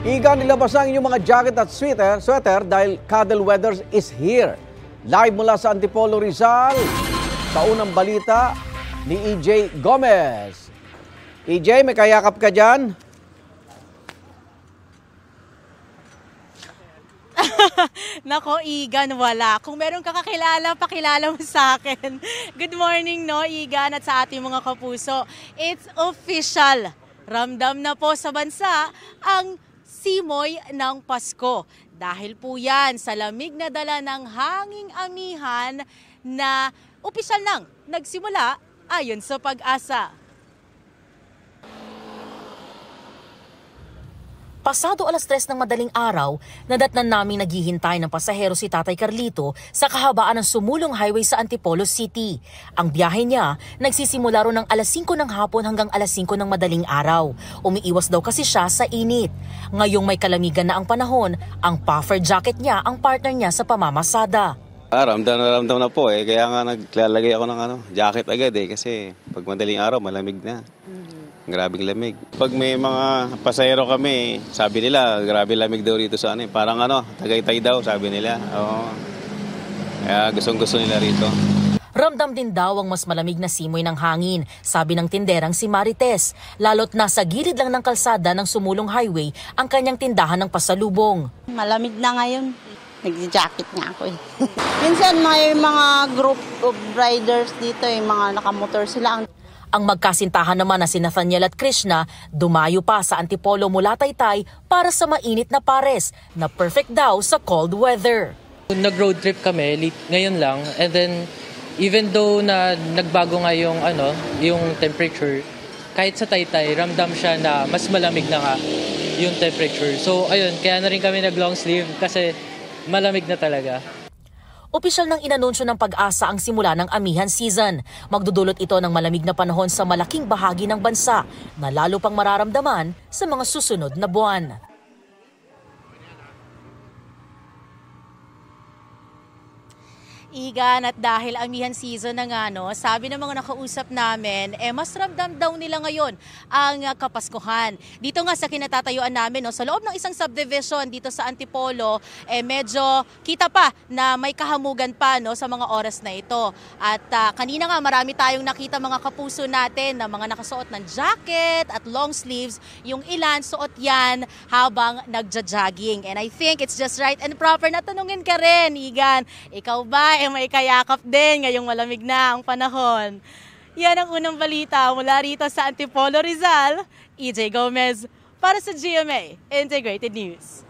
Iga, nilabas ang inyong mga jacket at sweater dahil cuddle weather is here. Live mula sa Antipolo, Rizal, sa unang balita ni EJ Gomez. EJ, may kayakap ka dyan? Nako, Igan, wala. Kung meron ka kakilala, pakilala mo sa akin. Good morning, no, Igan, at sa ating mga kapuso. It's official. Ramdam na po sa bansa ang simoy ng Pasko. Dahil po yan sa lamig na dala ng hanging amihan na opisyal nang nagsimula ayon sa Pag-asa. Pasado 3:00 ng madaling araw, nadatnan naming naghihintay ng pasahero si Tatay Carlito sa kahabaan ng sumulong highway sa Antipolo City. Ang biyahe niya nagsisimula ro ng 5:00 ng hapon hanggang 5:00 ng madaling araw. Umiiwas daw kasi siya sa init. Ngayong may kalamigan na ang panahon, ang puffer jacket niya ang partner niya sa pamamasada. Ramdam na po kaya nga naglalagay ako ng jacket agad kasi pag madaling araw malamig na. Grabing lamig. Pag may mga pasahero kami, sabi nila, grabe lamig daw rito sa parang Tagaytay daw, sabi nila. Oo. Kaya gustong-gusto nila rito. Ramdam din daw ang mas malamig na simoy ng hangin, sabi ng tinderang si Marites. Lalo't nasa gilid lang ng kalsada ng sumulong highway ang kanyang tindahan ng pasalubong. Malamig na ngayon. Nag-jacket nga ako Minsan may mga group of riders dito, mga nakamotor sila. Ang magkasintahan naman na si Nathaniel at Krishna dumayo pa sa Antipolo mula Taytay para sa mainit na pares na perfect daw sa cold weather. Nag-road trip kami ngayon lang, and then even though na nagbago nga yung temperature, kahit sa Taytay ramdam siya na mas malamig na nga yung temperature. So ayun, kaya na rin kami nag-long sleeve kasi malamig na talaga. Opisyal nang inanunsyo ng Pag-asa ang simula ng amihan season. Magdudulot ito ng malamig na panahon sa malaking bahagi ng bansa na lalo pang mararamdaman sa mga susunod na buwan. Igan, at dahil amihan season na nga, sabi ng mga nakausap namin, mas ramdam daw nila ngayon ang Kapaskuhan. Dito nga sa kinatatayuan namin, sa loob ng isang subdivision dito sa Antipolo, medyo kita pa na may kahamugan pa sa mga oras na ito. At kanina nga marami tayong nakita mga kapuso natin na mga nakasuot ng jacket at long sleeves. Yung ilan suot yan habang nagja-jogging. And I think it's just right and proper na tanungin ka rin, Igan. Ikaw ba may kayakap din ngayong malamig na ang panahon? Yan ang unang balita mula rito sa Antipolo, Rizal. EJ Gomez para sa GMA Integrated News.